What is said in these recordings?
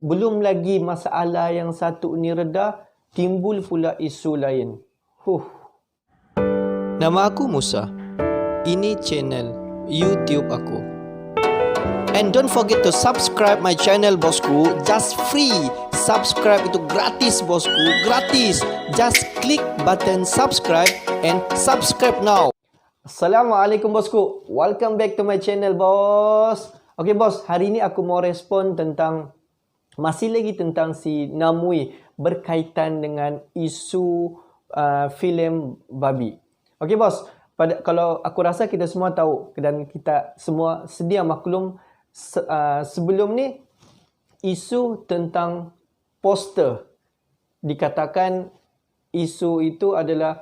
belum lagi masalah yang satu ni reda, timbul pula isu lain. Nama aku Musa. Ini channel YouTube aku. And don't forget to subscribe my channel bosku, just free. Subscribe itu gratis bosku, gratis. Just click button subscribe and subscribe now. Assalamualaikum bosku. Welcome back to my channel bos. Okay bos, hari ini aku mau respon tentang masih lagi tentang si Namwi berkaitan dengan isu filem babi. Okay bos, kalau aku rasa kita semua tahu dan kita semua sedia maklum sebelum ni isu tentang poster dikatakan isu itu adalah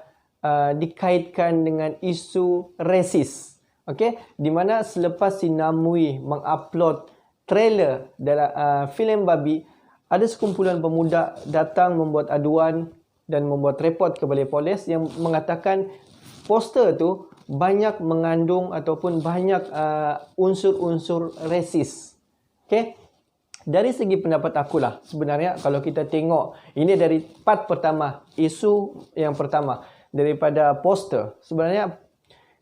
dikaitkan dengan isu resis. Okey, di mana selepas si Namwi mengupload trailer dalam filem babi, ada sekumpulan pemuda datang membuat aduan dan membuat report ke balai polis yang mengatakan poster tu banyak mengandung ataupun banyak unsur-unsur resis. Okey. Dari segi pendapat akulah, sebenarnya kalau kita tengok, ini dari part pertama, isu yang pertama daripada poster. Sebenarnya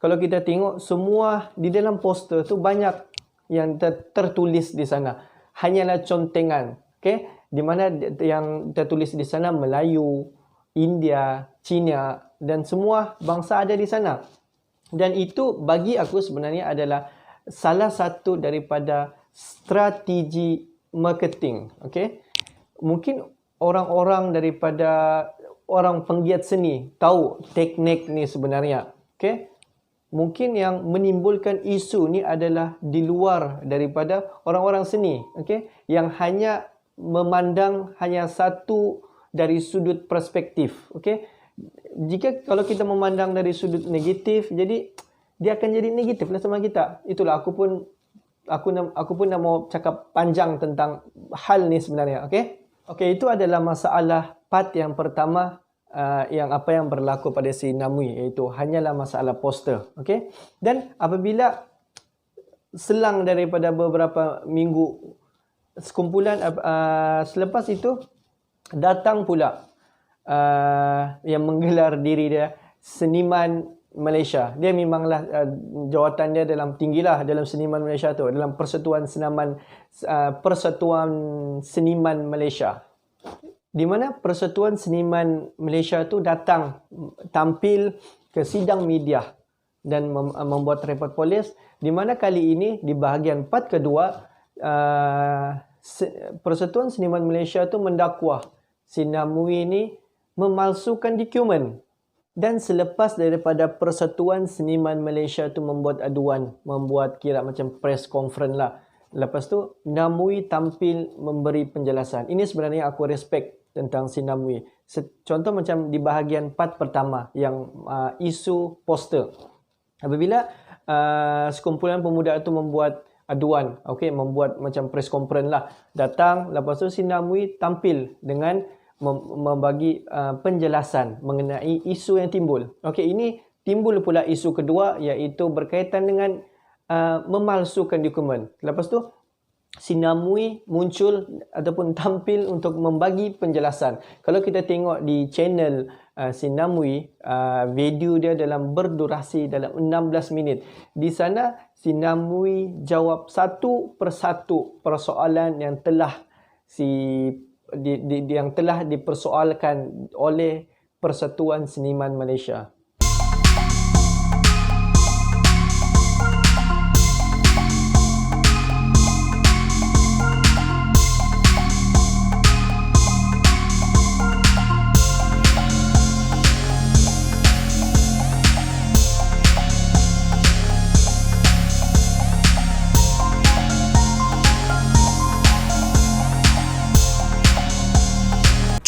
kalau kita tengok semua di dalam poster tu banyak yang tertulis di sana. Hanyalah contengan, okey? Di mana yang tertulis di sana Melayu, India, Cina dan semua bangsa ada di sana. Dan itu bagi aku sebenarnya adalah salah satu daripada strategi marketing. Okay? Mungkin orang-orang daripada orang penggiat seni tahu teknik ni sebenarnya. Okay? Mungkin yang menimbulkan isu ni adalah di luar daripada orang-orang seni. Okay? Yang hanya memandang hanya satu dari sudut perspektif. Okay? Kalau kita memandang dari sudut negatif, jadi dia akan jadi negatif lah sama kita. Itulah aku pun nak mau cakap panjang tentang hal ni sebenarnya. Okey, itu adalah masalah part yang pertama yang berlaku pada si Namwi, iaitu hanyalah masalah poster. Okey, dan apabila selang daripada beberapa minggu sekumpulan selepas itu datang pula yang menggelar diri dia seniman Malaysia. Dia memanglah jawatan dia tinggilah dalam seniman Malaysia tu, dalam Persatuan Seniman Malaysia. Di mana Persatuan Seniman Malaysia tu datang tampil ke sidang media dan membuat report polis, di mana kali ini di bahagian part kedua Persatuan Seniman Malaysia tu mendakwa si Namwi ni memalsukan dokumen. Dan selepas daripada Persatuan Seniman Malaysia tu membuat aduan, membuat kira macam press conference lah. Lepas tu Namwi tampil memberi penjelasan. Ini sebenarnya aku respect tentang si Namwi. Contoh macam di bahagian part pertama yang isu poster. Apabila sekumpulan pemuda itu membuat aduan, okey, membuat macam press conference lah. Datang, lepas tu si Namwi tampil dengan membagi penjelasan mengenai isu yang timbul. Okey, ini timbul pula isu kedua, iaitu berkaitan dengan memalsukan dokumen. Lepas tu si Namwi muncul ataupun tampil untuk membagi penjelasan. Kalau kita tengok di channel si Namwi, video dia berdurasi dalam 16 minit. Di sana si Namwi jawab satu persatu persoalan yang telah yang telah dipersoalkan oleh Persatuan Seniman Malaysia.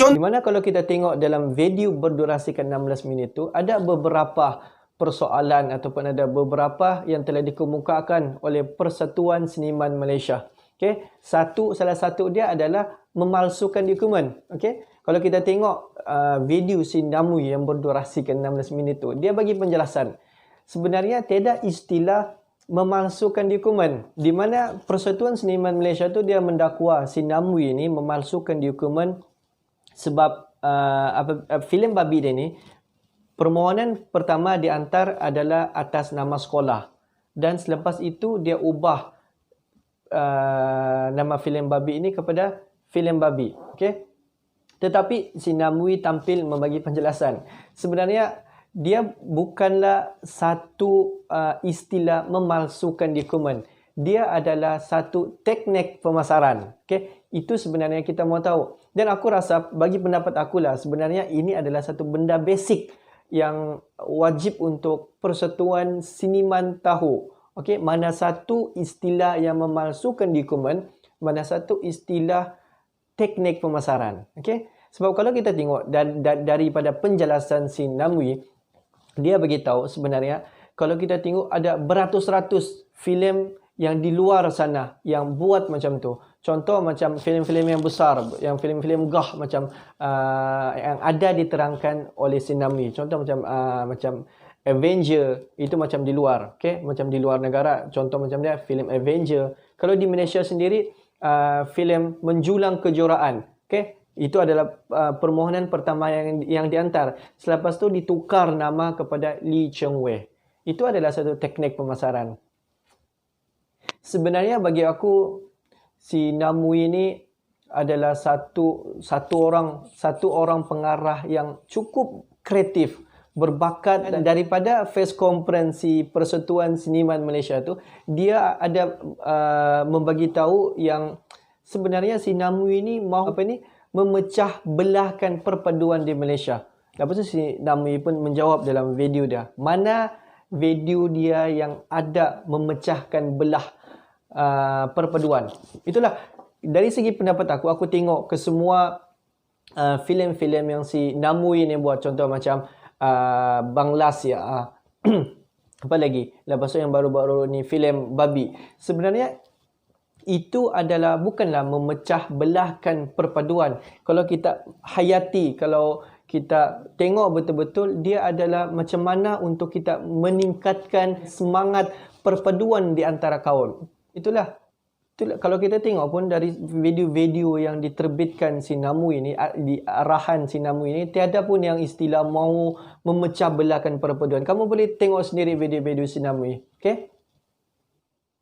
Di mana kalau kita tengok dalam video berdurasikan 16 minit tu, ada beberapa persoalan ataupun ada beberapa yang telah dikemukakan oleh Persatuan Seniman Malaysia. Okay? Salah satu dia adalah memalsukan dokumen. Okay? Kalau kita tengok video si Namwi yang berdurasikan 16 minit tu, dia bagi penjelasan. Sebenarnya tiada istilah memalsukan dokumen, di mana Persatuan Seniman Malaysia tu dia mendakwa si Namwi ni memalsukan dokumen sebab filem babi dia ni, permohonan pertama diantar adalah atas nama sekolah, dan selepas itu dia ubah nama filem babi ini kepada filem babi. Okey. Tetapi si Namwi tampil membagi penjelasan. Sebenarnya dia bukanlah satu istilah memalsukan dokumen. Dia adalah satu teknik pemasaran. Okay? Itu sebenarnya kita mau tahu. Dan aku rasa, bagi pendapat akulah, sebenarnya ini adalah satu benda basic yang wajib untuk Persatuan Seniman tahu. Okay? Mana satu istilah yang memalsukan dokumen, mana satu istilah teknik pemasaran. Okay? Sebab kalau kita tengok daripada penjelasan si Namwi, dia beritahu sebenarnya kalau kita tengok ada beratus-ratus filem yang di luar sana yang buat macam tu. Contoh macam filem-filem yang besar, yang filem-filem gah macam yang ada diterangkan oleh si Namwi. Contoh macam Avenger, itu macam di luar, okay? Macam di luar negara. Contoh macam dia filem Avenger. Kalau di Malaysia sendiri, filem Menjulang Kejuaraan, okay? Itu adalah permohonan pertama yang diantar. Selepas tu ditukar nama kepada Lee Cheng Wei. Itu adalah satu teknik pemasaran. Sebenarnya bagi aku, si Namwi ini adalah satu orang pengarah yang cukup kreatif, berbakat. Daripada face conference Persatuan Seniman Malaysia tu, dia ada membagi tahu yang sebenarnya si Namwi ini mahu memecah belahkan perpaduan di Malaysia. Lepas tu si Namwi pun menjawab dalam video dia. Mana video dia yang ada memecahkan belah perpaduan. Itulah, dari segi pendapat aku tengok ke semua filem-filem yang si Namwi ni buat. Contoh macam Banglas ya. Apa lagi? Lepas tu yang baru-baru ni filem babi. Sebenarnya itu adalah bukanlah memecah belahkan perpaduan. Kalau kita hayati, kalau kita tengok betul-betul, dia adalah macam mana untuk kita meningkatkan semangat perpaduan di antara kaum. Itulah kalau kita tengok pun dari video-video yang diterbitkan si Namwi ini, di arahan si Namwi ini, tiada pun yang istilah mau memecah belahkan perpaduan. Kamu boleh tengok sendiri video-video si Namwi. Okay?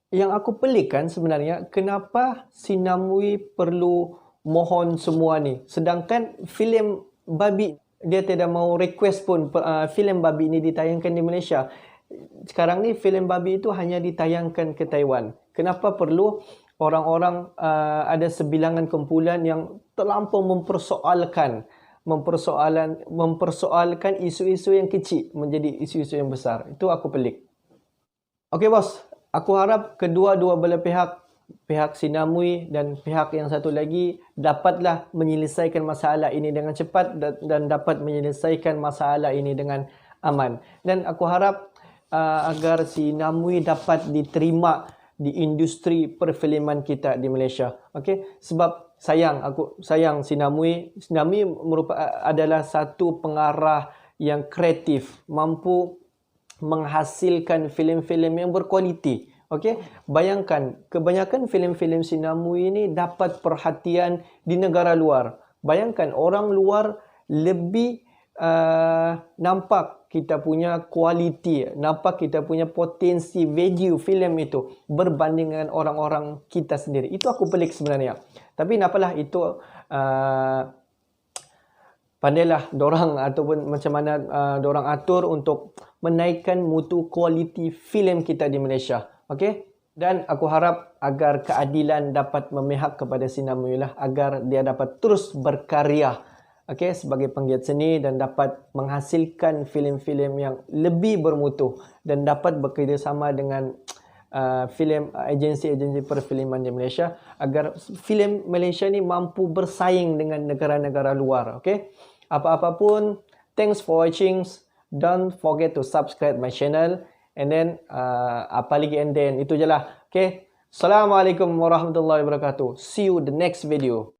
Yang aku pelikkan sebenarnya, kenapa si Namwi perlu mohon semua ni, sedangkan filem babi dia tidak mau request pun filem babi ini ditayangkan di Malaysia. Sekarang ni filem babi itu hanya ditayangkan ke Taiwan. Kenapa perlu orang-orang ada sebilangan kumpulan yang terlampau mempersoalkan isu-isu yang kecil menjadi isu-isu yang besar. Itu aku pelik. Okey bos, aku harap kedua-dua belah pihak si Namwi dan pihak yang satu lagi dapatlah menyelesaikan masalah ini dengan cepat dan dapat menyelesaikan masalah ini dengan aman. Dan aku harap agar si Namwi dapat diterima di industri perfilman kita di Malaysia. Okey, sebab aku sayang si Namwi. Namwi adalah satu pengarah yang kreatif, mampu menghasilkan filem-filem yang berkualiti. Okey, bayangkan kebanyakan filem-filem si Namwi ini dapat perhatian di negara luar. Bayangkan orang luar lebih nampak kita punya kualiti, nampak kita punya potensi value filem itu berbanding dengan orang-orang kita sendiri. Itu aku pelik sebenarnya. Tapi nampalah itu pandailah dorang ataupun macam mana dorang atur untuk menaikkan mutu kualiti filem kita di Malaysia. Okey? Dan aku harap agar keadilan dapat memihak kepada si Namwi lah, agar dia dapat terus berkarya, okey, sebagai penggiat seni dan dapat menghasilkan filem-filem yang lebih bermutu dan dapat bekerjasama dengan agensi-agensi perfilman di Malaysia agar filem Malaysia ni mampu bersaing dengan negara-negara luar. Okey? Apa-apa pun, thanks for watching. Don't forget to subscribe my channel. And then, apa lagi and then, itu je lah. Okay. Assalamualaikum warahmatullahi wabarakatuh. See you the next video.